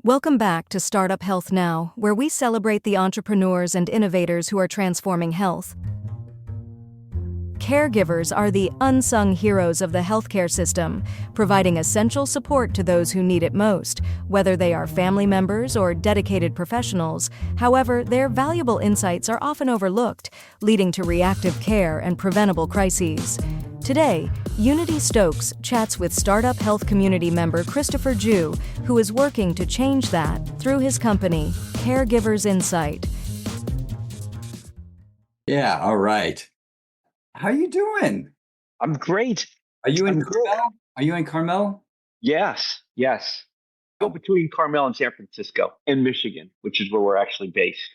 Welcome back to Startup Health Now, where we celebrate the entrepreneurs and innovators who are transforming health. Caregivers are the unsung heroes of the healthcare system, providing essential support to those who need it most, whether they are family members or dedicated professionals. However, their valuable insights are often overlooked, leading to reactive care and preventable crises. Today, Unity Stoakes chats with Startup Health Community member Christopher Jue, who is working to change that through his company, Caregivers Insight. Yeah, all right. How you doing? I'm great. Are you in I'm good. Carmel? Are you in Carmel? Yes. Go between Carmel and San Francisco and Michigan, which is where we're actually based.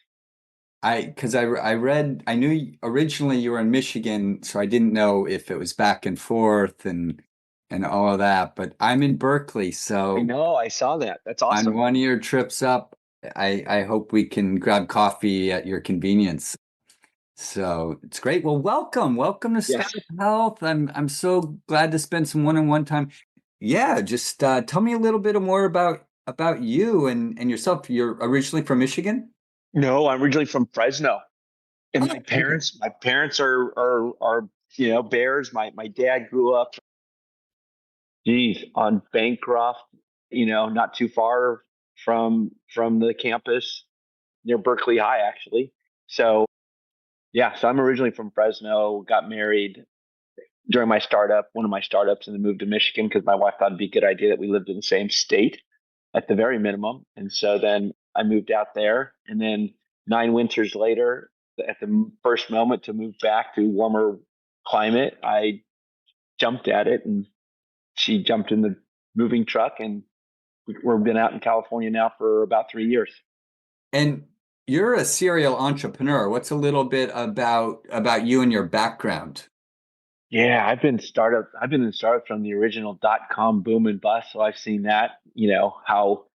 Because I read, I knew originally you were in Michigan, so I didn't know if it was back and forth and all of that. But I'm in Berkeley, so I know. I saw that. That's on awesome. one of your trips up, I hope we can grab coffee at your convenience. So it's great. Well, welcome to Yes. Startup Health. I'm so glad to spend some one-on-one time. Yeah, just tell me a little bit more about you and yourself. You're originally from Michigan? No, I'm originally from Fresno, and my Okay. parents are Bears. My dad grew up, on Bancroft, not too far from the campus near Berkeley High, actually. So yeah, so I'm originally from Fresno. Got married during one of my startups, and then moved to Michigan because my wife thought it'd be a good idea that we lived in the same state at the very minimum. And so then I moved out there, and then 9 winters later, at the first moment to move back to warmer climate, I jumped at it, and she jumped in the moving truck, and we've been out in California now for about 3 years. And you're a serial entrepreneur. What's a little bit about you and your background? Yeah, I've been in startups from the original .com boom and bust. So I've seen that, how,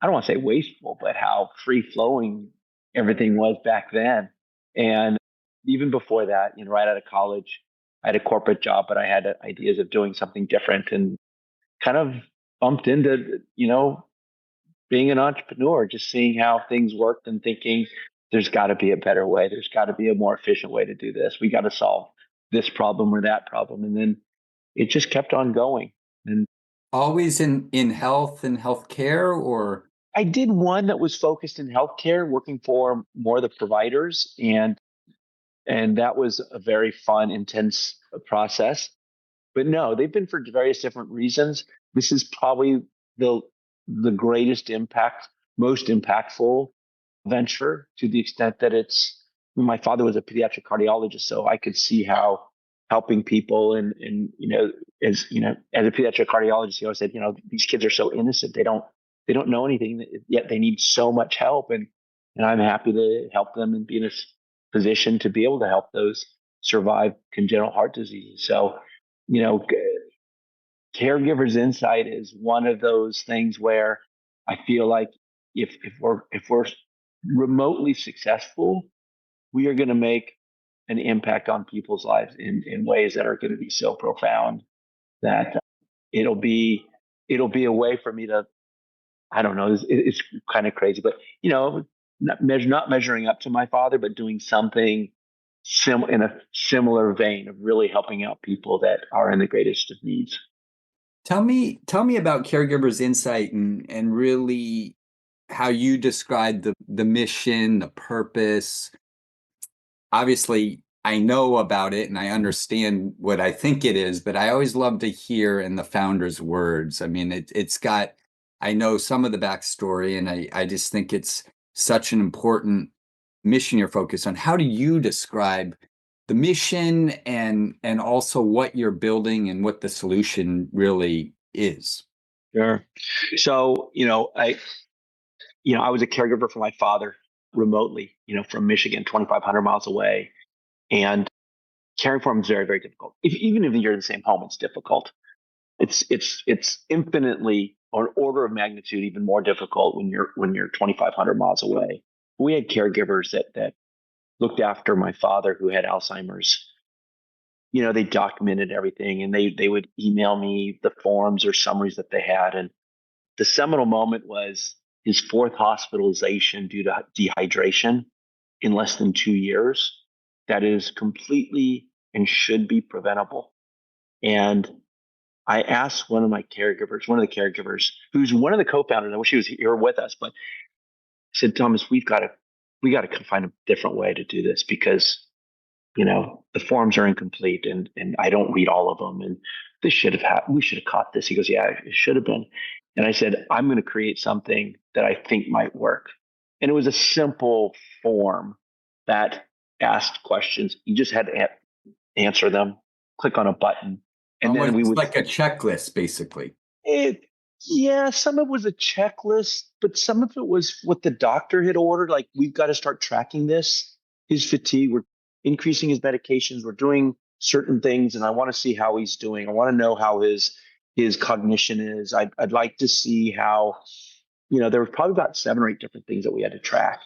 I don't want to say wasteful, but how free flowing everything was back then. And even before that, right out of college, I had a corporate job, but I had ideas of doing something different, and kind of bumped into, being an entrepreneur, just seeing how things worked and thinking there's got to be a better way. There's got to be a more efficient way to do this. We got to solve this problem or that problem. And then it just kept on going. And Always in health and healthcare, or? I did one that was focused in healthcare, working for more of the providers. And that was a very fun, intense process. But no, they've been for various different reasons. This is probably the greatest impact, most impactful venture, to the extent that my father was a pediatric cardiologist, so I could see how helping people and as a pediatric cardiologist, I said, these kids are so innocent. They don't know anything, yet they need so much help. And I'm happy to help them and be in a position to be able to help those survive congenital heart disease. So, Caregivers Insight is one of those things where I feel like if we're remotely successful, we are going to make an impact on people's lives in ways that are going to be so profound that it'll be a way for me to, I don't know, it's kind of crazy, but not measuring up to my father, but doing something in a similar vein of really helping out people that are in the greatest of needs. Tell me about Caregivers Insight and really how you describe the mission, the purpose. Obviously, I know about it and I understand what I think it is, but I always love to hear in the founder's words. I mean, I know some of the backstory, and I just think it's such an important mission you're focused on. How do you describe the mission and also what you're building and what the solution really is? Sure. So, I was a caregiver for my father remotely, from Michigan, 2,500 miles away. And caring for him is very, very difficult. Even if you're in the same home, it's difficult. It's infinitely, or an order of magnitude, even more difficult when you're 2,500 miles away. We had caregivers that looked after my father, who had Alzheimer's. They documented everything, and they would email me the forms or summaries that they had. And the seminal moment was his fourth hospitalization due to dehydration in less than 2 years. That is completely and should be preventable. And I asked one of the caregivers, who's one of the co-founders, I wish he was here with us, but I said, Thomas, we got to find a different way to do this because, the forms are incomplete and I don't read all of them. And we should have caught this. He goes, yeah, it should have been. And I said, I'm going to create something that I think might work. And it was a simple form that asked questions. You just had to answer them, click on a button. And then we would like a checklist, basically. Yeah, some of it was a checklist, but some of it was what the doctor had ordered. Like, we've got to start tracking this. His fatigue, we're increasing his medications, we're doing certain things, and I want to see how he's doing. I want to know how his cognition is. I'd like to see how, there were probably about 7 or 8 different things that we had to track.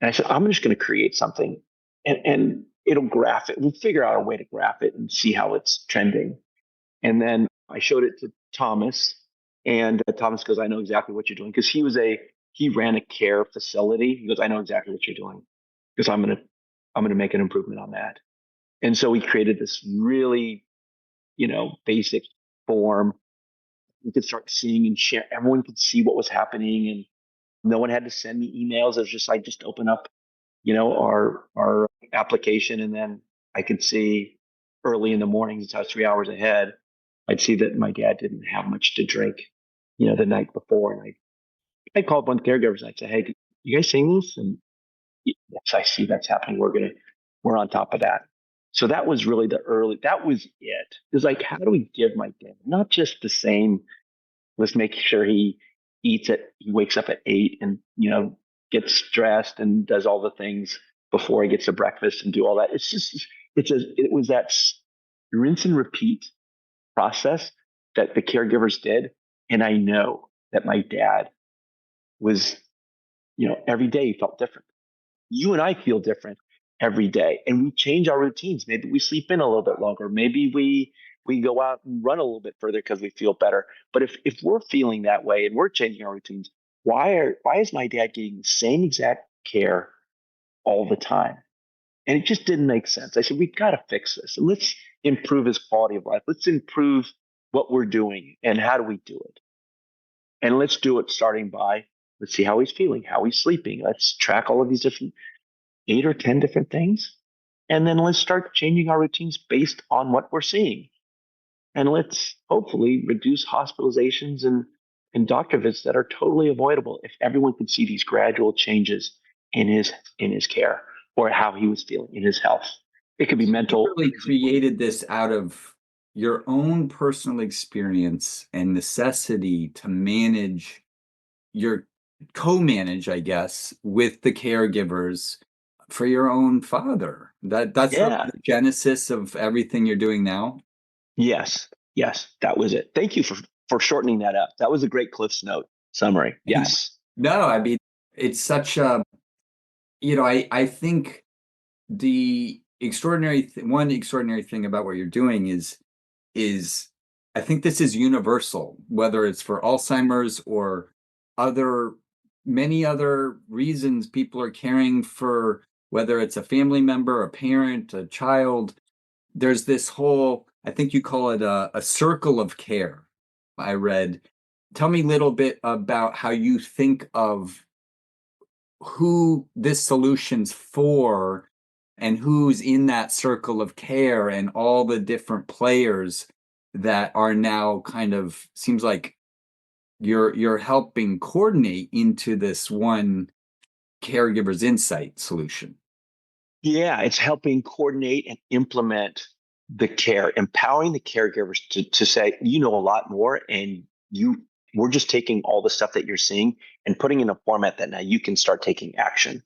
And I said, I'm just going to create something and it'll graph it. We'll figure out a way to graph it and see how it's trending. And then I showed it to Thomas, and Thomas goes, I know exactly what you're doing. Because he ran a care facility. He goes, I know exactly what you're doing. Because I'm going to make an improvement on that. And so we created this really, basic form. We could start seeing and share. Everyone could see what was happening, and no one had to send me emails. It was just, I just open up, our application, and then I could see early in the mornings, it's 3 hours ahead. I'd see that my dad didn't have much to drink, the night before. And I called one of the caregivers and I'd say, hey, you guys seeing this? And yes, I see that's happening. We're on top of that. So that was really that was it. It was like, how do we give my dad not just the same, let's make sure he wakes up at 8 and, gets dressed and does all the things before he gets to breakfast and do all that. It was that rinse and repeat process that the caregivers did. And I know that my dad was, every day he felt different. You and I feel different every day, and we change our routines. Maybe we sleep in a little bit longer. Maybe we go out and run a little bit further because we feel better. But if we're feeling that way and we're changing our routines, why is my dad getting the same exact care all the time? And it just didn't make sense. I said, we've got to fix this. And let's improve his quality of life. Let's improve what we're doing and how do we do it? And let's do it starting by, let's see how he's feeling, how he's sleeping. Let's track all of these different 8 or 10 different things. And then let's start changing our routines based on what we're seeing. And let's hopefully reduce hospitalizations and doctor visits that are totally avoidable if everyone could see these gradual changes in his care or how he was feeling in his health. It could be mental. You really created this out of your own personal experience and necessity to co-manage, I guess, with the caregivers for your own father. That's the genesis of everything you're doing now. Yes, that was it. Thank you for shortening that up. That was a great Cliff's Note summary. Yes. No, I mean, it's such a, I think the one extraordinary thing about what you're doing is I think this is universal, whether it's for Alzheimer's or many other reasons people are caring for, whether it's a family member, a parent, a child. There's this whole, I think you call it a circle of care, I read. Tell me a little bit about how you think of who this solution's for and who's in that circle of care and all the different players that are now kind of, seems like you're helping coordinate into this one Caregivers Insight solution. Yeah, it's helping coordinate and implement the care, empowering the caregivers to say, you know a lot more, and we're just taking all the stuff that you're seeing and putting in a format that now you can start taking action,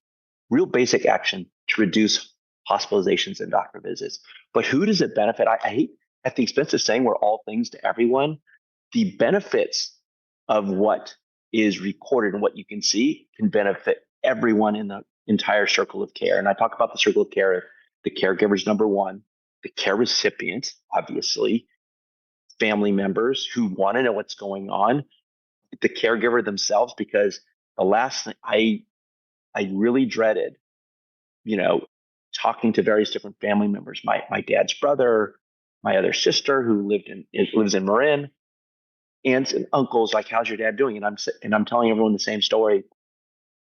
real basic action to reduce hospitalizations and doctor visits. But who does it benefit? I hate, at the expense of saying we're all things to everyone, the benefits of what is recorded and what you can see can benefit everyone in the entire circle of care. And I talk about the circle of care, the caregivers, number one, the care recipient, obviously, family members who want to know what's going on, the caregiver themselves, because the last thing I really dreaded, talking to various different family members, my dad's brother, my other sister who lives in Marin, aunts and uncles, like, how's your dad doing? And I'm telling everyone the same story,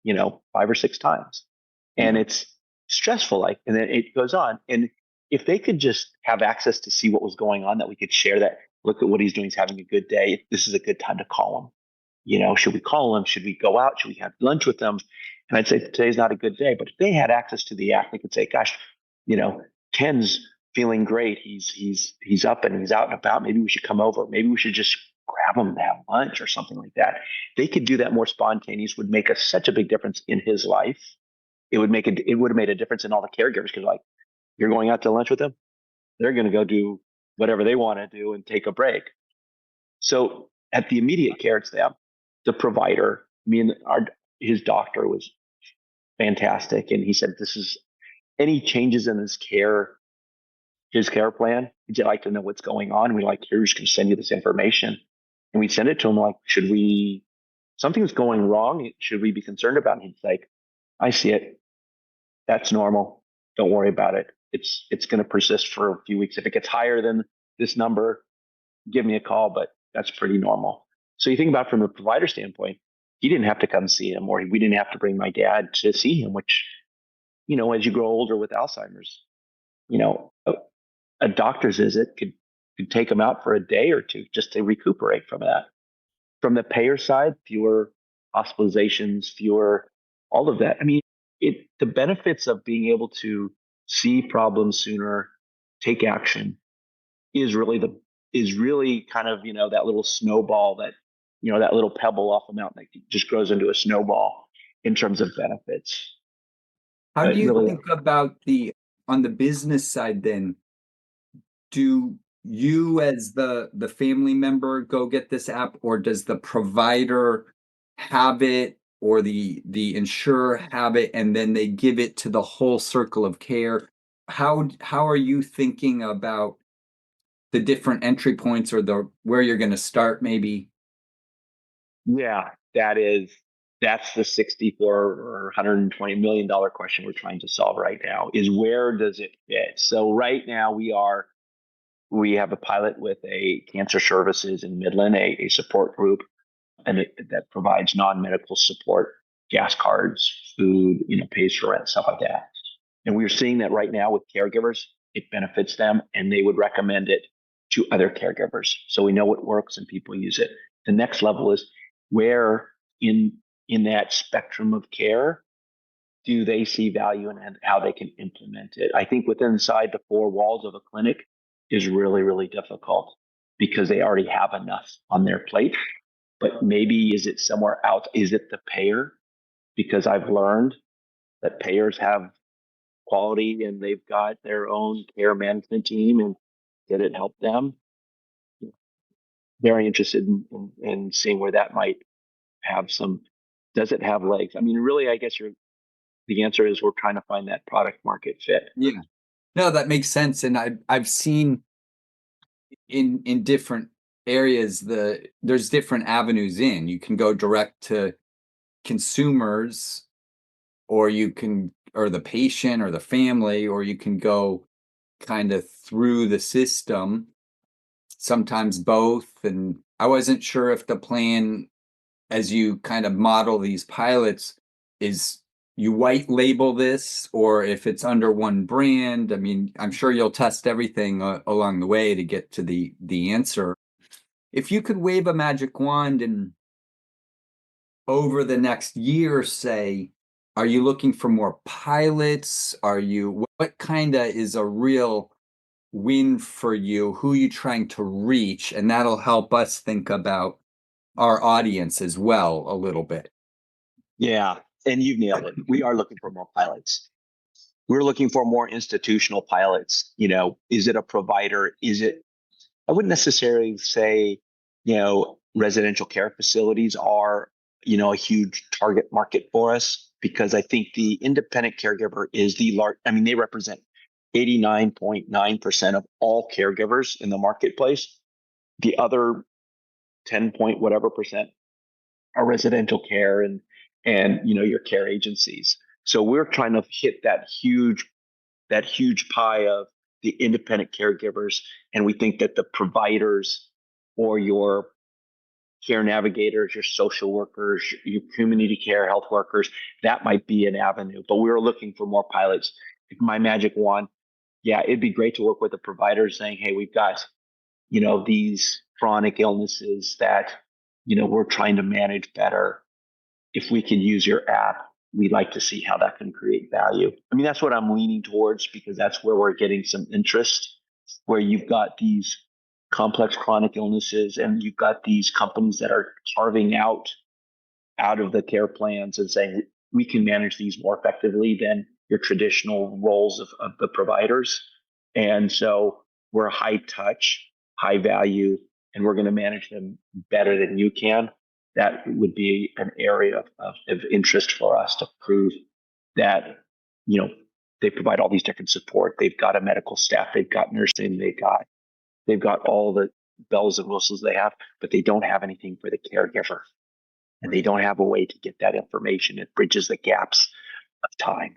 5 or 6 times. And it's stressful, and then it goes on. And if they could just have access to see what was going on, that we could share that, look at what he's doing, he's having a good day. This is a good time to call him. Should we call him? Should we go out? Should we have lunch with them? And I'd say today's not a good day. But if they had access to the app, they could say, gosh, Ken's feeling great. He's up and he's out and about. Maybe we should come over. Maybe we should just grab him to have lunch or something like that. They could do that more spontaneous, would make such a big difference in his life. It would have made a difference in all the caregivers, because you're going out to lunch with them, they're going to go do whatever they want to do and take a break. So at the immediate care, it's them. The provider, his doctor was fantastic. And he said, this is any changes in his care plan. Would you like to know what's going on? And we're like, here, we're just going to send you this information. And we send it to him like, something's going wrong. Should we be concerned about it? And he's like, I see it. That's normal. Don't worry about it. It's going to persist for a few weeks. If it gets higher than this number, give me a call, but that's pretty normal. So you think about it from the provider standpoint, he didn't have to come see him, or we didn't have to bring my dad to see him, which, as you grow older with Alzheimer's, a doctor's visit could take them out for a day or two just to recuperate from that. From the payer side, fewer hospitalizations, fewer all of that. The benefits of being able to see problems sooner, take action, is really kind of, that little snowball that little pebble off a mountain that just grows into a snowball in terms of benefits. How do you think about on the business side then? Do you as the family member go get this app, or does the provider have it, or the insurer have it, and then they give it to the whole circle of care? How are you thinking about the different entry points, or where you're going to start maybe? Yeah, that's the $64 or $120 million question we're trying to solve right now, is where does it fit? So right now we have a pilot with a cancer services in Midland, a support group, and that provides non-medical support, gas cards, food, pays for rent, stuff like that. And we're seeing that right now with caregivers, it benefits them, and they would recommend it to other caregivers. So we know it works and people use it. The next level is, where in that spectrum of care do they see value, and how they can implement it? I think inside the four walls of a clinic is really, really difficult, because they already have enough on their plate. But maybe is it somewhere out? Is it the payer? Because I've learned that payers have quality, and they've got their own care management team, and did it help them? Very interested in seeing where that might have does it have legs? Really, I guess the answer is we're trying to find that product market fit. Yeah. No, that makes sense. And I've seen in different areas, there's different avenues in. You can go direct to consumers, or the patient or the family, or you can go kind of through the system, sometimes both. And I wasn't sure if the plan, as you kind of model these pilots, is you white label this, or if it's under one brand. I'm sure you'll test everything along the way to get to the answer. If you could wave a magic wand, and over the next year, say, are you looking for more pilots? What kind of is a real win for you? Who are you trying to reach? And that'll help us think about our audience as well a little bit. Yeah, and you've nailed it. We are looking for more pilots. We're looking for more institutional pilots. Is it a provider? I wouldn't necessarily say, residential care facilities are, a huge target market for us, because I think the independent caregiver is the large, they represent 89.9% of all caregivers in the marketplace. The other 10 point whatever percent are residential care, and and your care agencies. So we're trying to hit that huge pie of the independent caregivers, and we think that the providers or your care navigators, your social workers, your community care health workers, that might be an avenue. But we were looking for more pilots. My magic wand, yeah, it'd be great to work with a provider saying, hey, we've got these chronic illnesses that we're trying to manage better. If we can use your app, we'd like to see how that can create value. I mean, that's what I'm leaning towards, because that's where we're getting some interest, where you've got these complex chronic illnesses and you've got these companies that are carving out of the care plans and saying we can manage these more effectively than your traditional roles of the providers. And so we're high touch, high value, and we're going to manage them better than you can. That would be an area of interest for us to prove that, they provide all these different support. They've got a medical staff, they've got nursing, they've got all the bells and whistles they have, but they don't have anything for the caregiver. And they don't have a way to get that information. It bridges the gaps of time.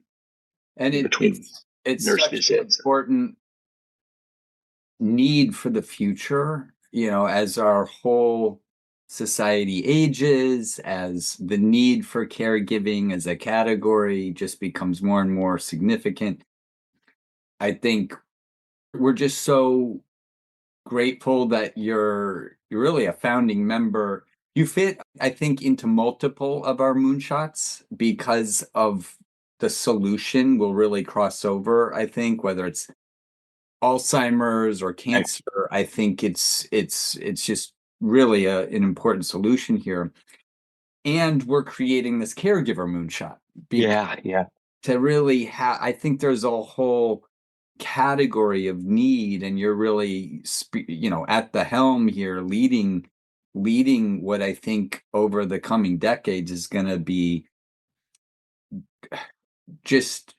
And between it's nurse such an visits. important need for the future, as our whole society ages, as the need for caregiving as a category just becomes more and more significant. I think we're just so grateful that you're really a founding member. You fit, I think, into multiple of our moonshots because of the solution will really cross over. I think whether it's Alzheimer's or cancer, I think it's just really an important solution here. And we're creating this caregiver moonshot. Yeah. To really I think there's a whole category of need, and you're really at the helm here, leading what I think over the coming decades is going to be just,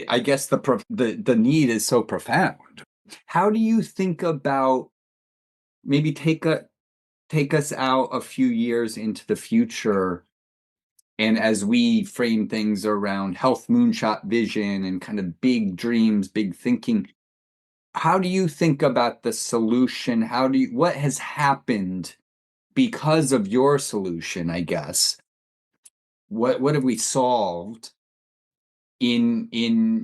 I guess the need is so profound. How do you think about, maybe take us out a few years into the future, and as we frame things around health moonshot vision and kind of big dreams, big thinking, how do you think about the solution? What has happened because of your solution, I guess? What have we solved in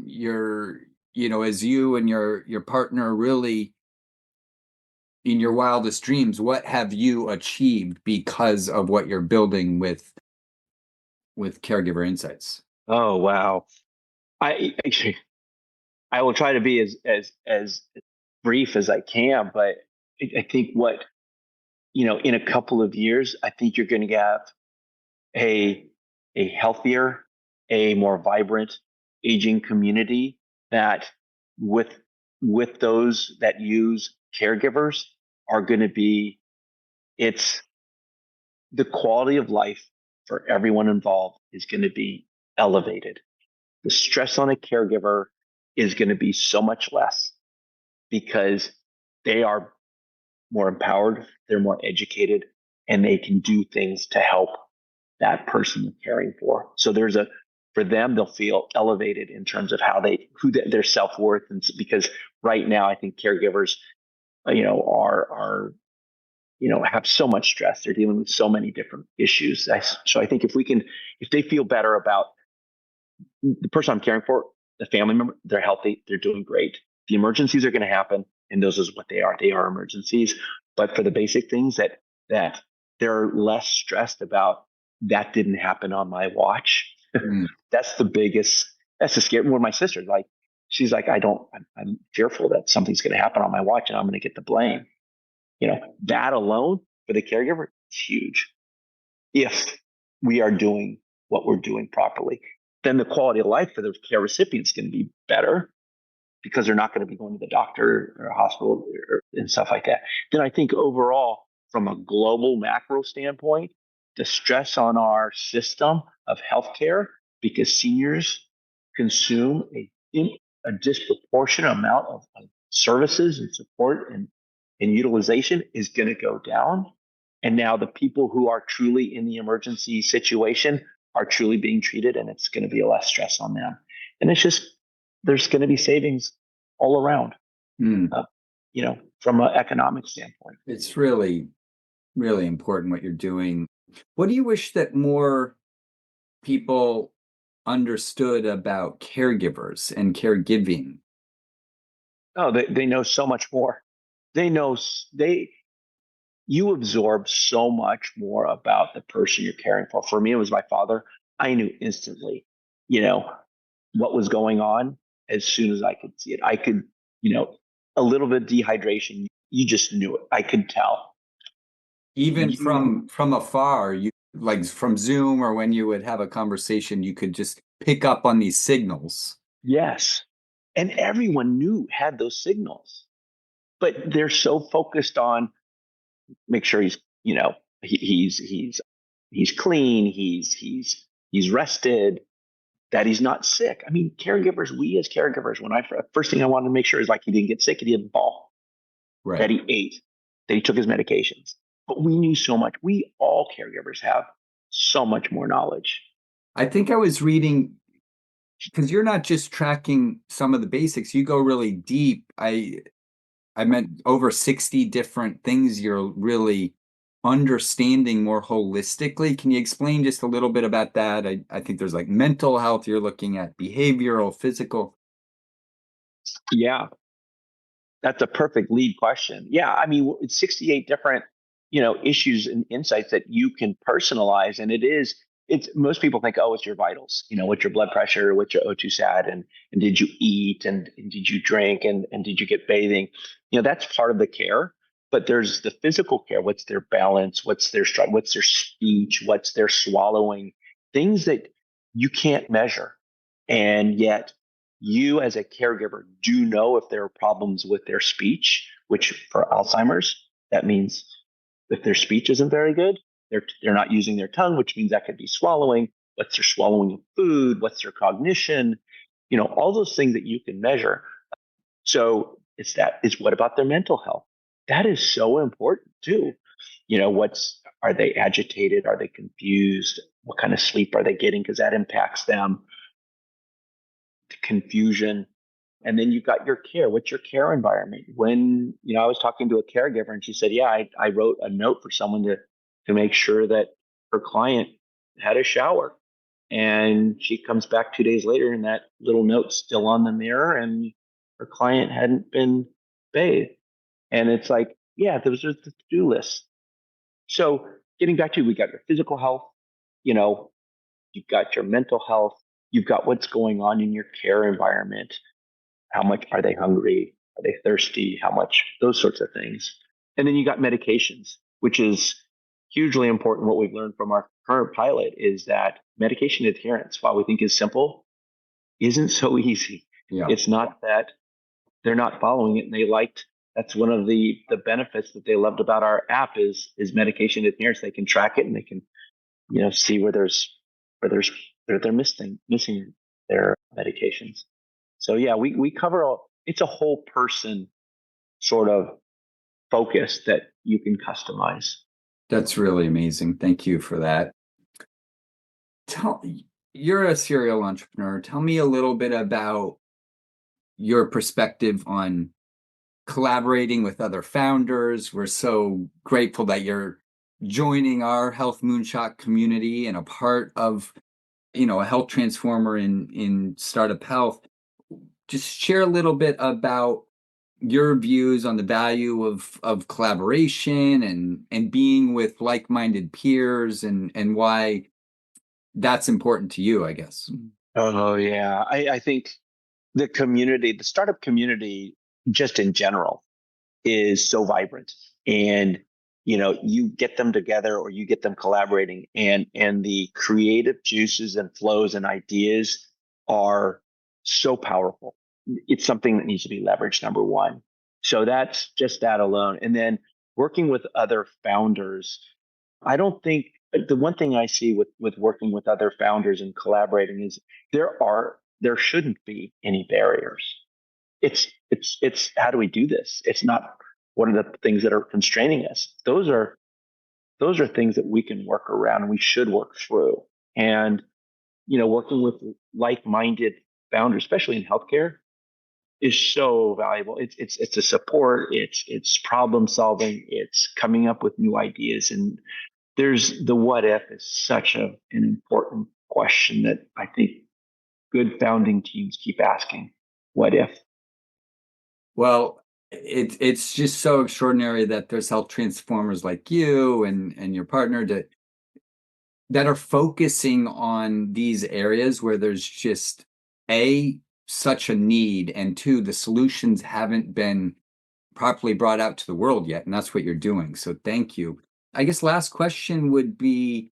your, as you and your partner really in your wildest dreams, what have you achieved because of what you're building with Caregiver Insights? Oh wow. I will try to be as brief as I can, but I think what in a couple of years, I think you're going to have a healthier, a more vibrant aging community that with those that use caregivers are going to be, it's the quality of life for everyone involved is going to be elevated. The stress on a caregiver is going to be so much less because they are more empowered, they're more educated, and they can do things to help that person they're caring for. So for them, they'll feel elevated in terms of their self-worth. And because right now, I think caregivers, are have so much stress. They're dealing with so many different issues. So I think if they feel better about the person I'm caring for, the family member, they're healthy, they're doing great. The emergencies are going to happen, and those is what they are. They are emergencies. But for the basic things that they're less stressed about, that didn't happen on my watch. That's the scary one. My sister's like, she's like, I'm fearful that something's going to happen on my watch and I'm going to get the blame. That alone for the caregiver is huge. If we are doing what we're doing properly, then the quality of life for the care recipients is going to be better because they're not going to be going to the doctor or hospital and stuff like that. Then I think overall, from a global macro standpoint, the stress on our system of healthcare, because seniors consume a disproportionate amount of services and support and utilization, is going to go down. And now the people who are truly in the emergency situation are truly being treated, and it's going to be less stress on them. And it's just, there's going to be savings all around, from an economic standpoint. It's really, really important what you're doing. What do you wish that more people understood about caregivers and caregiving? Oh, they know so much more. You absorb so much more about the person you're caring for. For me, it was my father. I knew instantly, what was going on as soon as I could see it. I could, a little bit of dehydration, you just knew it. I could tell. Even from afar, you like from Zoom or when you would have a conversation, you could just pick up on these signals. Yes. And everyone had those signals. But they're so focused on make sure he's, he's clean, he's rested, that he's not sick. I mean, we as caregivers, first thing I wanted to make sure is like he didn't get sick, he didn't fall, Right. that he ate, that he took his medications. But we knew so much. We all caregivers have so much more knowledge. I think I was reading, because you're not just tracking some of the basics, you go really deep. I meant over 60 different things you're really understanding more holistically. Can you explain just a little bit about that? I think there's like mental health, you're looking at behavioral, physical. Yeah, that's a perfect lead question. Yeah, I mean, it's 68 different, issues and insights that you can personalize. And it's most people think, oh, it's your vitals, what's your blood pressure, what's your O2 sat, and did you eat, and did you drink, and did you get bathing? That's part of the care. But there's the physical care. What's their balance? What's their stride? What's their speech? What's their swallowing? Things that you can't measure. And yet you as a caregiver do know if there are problems with their speech, which for Alzheimer's, that means if their speech isn't very good, they're not using their tongue, which means that could be swallowing. What's their swallowing of food? What's their cognition? All those things that you can measure. So it's what about their mental health? That is so important too. Are they agitated? Are they confused? What kind of sleep are they getting? Because that impacts them. The confusion. And then you've got your care. What's your care environment? When, I was talking to a caregiver and she said, yeah, I wrote a note for someone to make sure that her client had a shower. And she comes back 2 days later and that little note's still on the mirror and her client hadn't been bathed. And it's like, yeah, those are the to-do lists. So getting back to, we got your physical health, you've got your mental health, you've got what's going on in your care environment. How much are they hungry? Are they thirsty? How much? Those sorts of things. And then you got medications, which is hugely important. What we've learned from our current pilot is that medication adherence, while we think is simple, isn't so easy. Yeah. It's not that they're not following it, and that's one of the benefits that they loved about our app is medication adherence. They can track it and they can, see where they're missing their medications. So yeah, we cover it's a whole person sort of focus that you can customize. That's really amazing. Thank you for that. You're a serial entrepreneur. Tell me a little bit about your perspective on collaborating with other founders. We're so grateful that you're joining our Health Moonshot community and a part of, a health transformer in startup health. Just share a little bit about your views on the value of collaboration and being with like-minded peers and why that's important to you, I guess. Oh yeah. I think the startup community just in general is so vibrant, and you get them together or you get them collaborating, and the creative juices and flows and ideas are so powerful. It's something that needs to be leveraged, number one. So that's just that alone. And then working with other founders, I don't think the one thing I see with working with other founders and collaborating is there shouldn't be any barriers. It's how do we do this? It's not what are the things that are constraining us. Those are things that we can work around and we should work through. And, working with like-minded founders, especially in healthcare, is so valuable. It's a support, it's problem solving, it's coming up with new ideas. And there's the what if is such an important question that I think good founding teams keep asking. What if? Well, it's just so extraordinary that there's health transformers like you and your partner that are focusing on these areas where there's just such a need, and two, the solutions haven't been properly brought out to the world yet, and that's what you're doing. So thank you. I guess last question would be,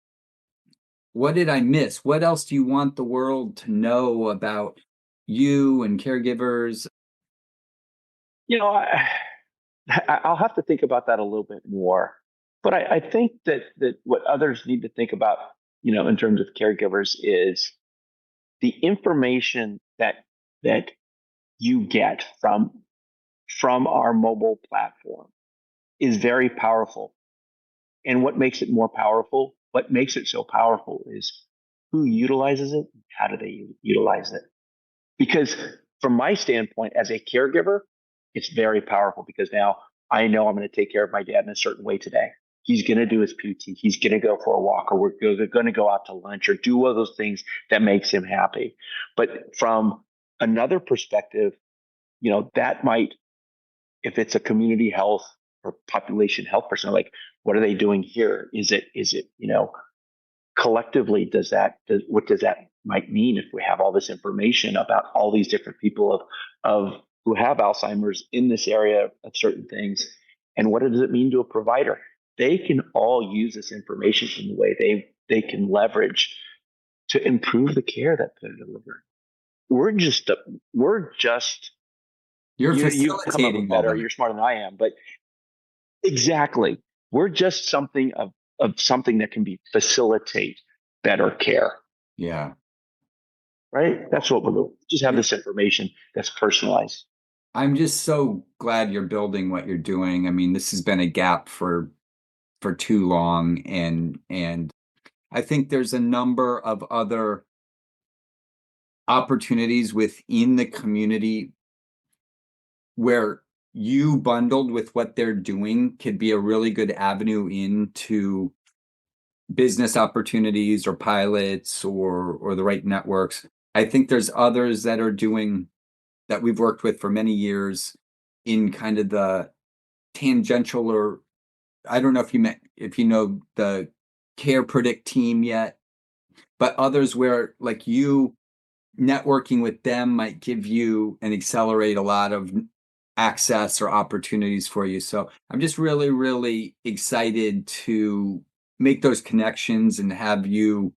what did I miss? What else do you want the world to know about you and caregivers? You know, I'll have to think about that a little bit more. But I think that what others need to think about, in terms of caregivers, is the information that you get from our mobile platform is very powerful. And what makes it more powerful, what makes it so powerful, is who utilizes it, how do they utilize it? Because from my standpoint as a caregiver, it's very powerful, because now I know I'm going to take care of my dad in a certain way today. He's going to do his PT. He's going to go for a walk, or we're going to go out to lunch, or do all those things that makes him happy. But from another perspective, that might, if it's a community health or population health person, like, what are they doing here? Is it, collectively, what does that might mean if we have all this information about all these different people of who have Alzheimer's in this area of certain things, and what does it mean to a provider? They can all use this information in the way they can leverage to improve the care that they're delivering. You're you've come up facilitating with all better. that. You're smarter than I am, but exactly, we're just something of something that can facilitate better care. Yeah. Right? That's what we're doing. Just have this information that's personalized. I'm just so glad you're building what you're doing. I mean, this has been a gap for too long, and I think there's a number of other opportunities within the community where you bundled with what they're doing could be a really good avenue into business opportunities or pilots or the right networks. I think there's others that are doing that we've worked with for many years in kind of the tangential, or I don't know if you know the Care Predict team yet, but others where, like, you networking with them might give you and accelerate a lot of access or opportunities for you. So I'm just really, really excited to make those connections and have you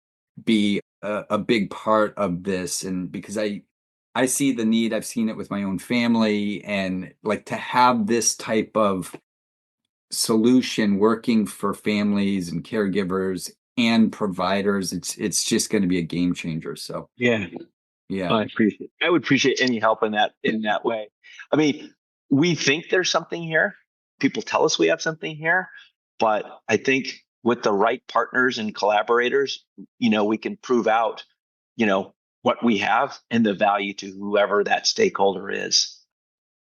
be a big part of this. And because I see the need, I've seen it with my own family, and like to have this type of solution working for families and caregivers and providers, it's just going to be a game changer. So Yeah. yeah. I would appreciate any help in that way. I mean, we think there's something here. People tell us we have something here, but I think with the right partners and collaborators, we can prove out, what we have and the value to whoever that stakeholder is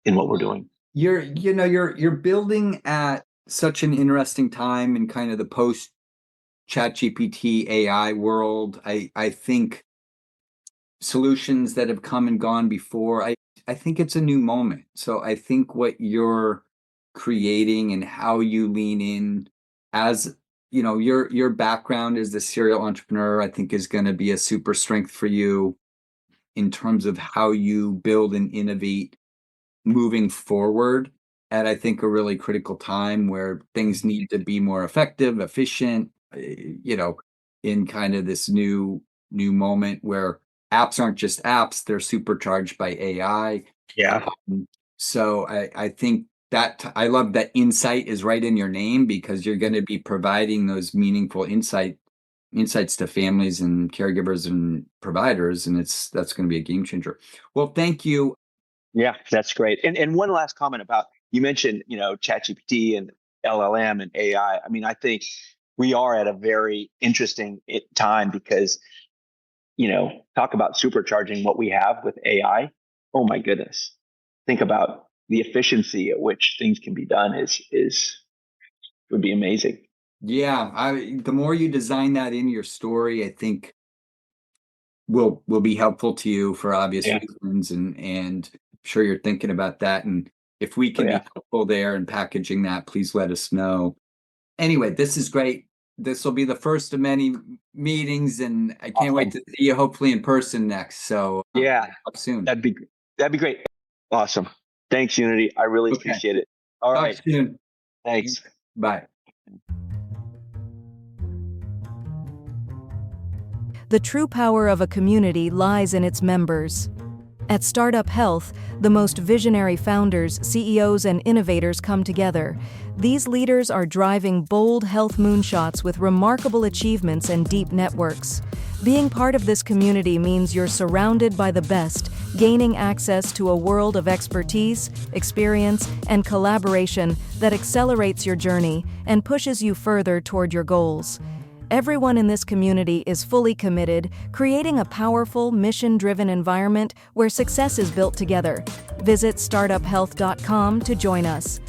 in what we're doing. You're building at such an interesting time in kind of the post ChatGPT AI world. I think solutions that have come and gone before, I think it's a new moment. So I think what you're creating and how you lean in, as your background as the serial entrepreneur, I think is going to be a super strength for you in terms of how you build and innovate moving forward at, I think, a really critical time where things need to be more effective, efficient, in kind of this new moment where apps aren't just apps, they're supercharged by AI. Yeah. So I think that I love that insight is right in your name, because you're going to be providing those meaningful insights to families and caregivers and providers, and that's going to be a game changer. Well, thank you. Yeah, that's great. And one last comment about, you mentioned, ChatGPT and LLM and AI. I mean, I think we are at a very interesting time because, talk about supercharging what we have with AI. Oh my goodness. Think about the efficiency at which things can be done would be amazing. Yeah, the more you design that in your story, I think will be helpful to you for obvious Yeah. reasons, and I'm sure you're thinking about that. And if we can Oh, be yeah. helpful there in packaging that, please let us know. Anyway, this is great. This will be the first of many meetings, and I can't wait Awesome. to see you hopefully in person next. So Yeah, talk soon. that'd be great. Awesome. Thanks, Unity. I really Okay, appreciate it. All talk right. soon. Thanks. Bye. The true power of a community lies in its members. At Startup Health, the most visionary founders, CEOs, and innovators come together. These leaders are driving bold health moonshots with remarkable achievements and deep networks. Being part of this community means you're surrounded by the best, gaining access to a world of expertise, experience, and collaboration that accelerates your journey and pushes you further toward your goals. Everyone in this community is fully committed, creating a powerful, mission-driven environment where success is built together. Visit startuphealth.com to join us.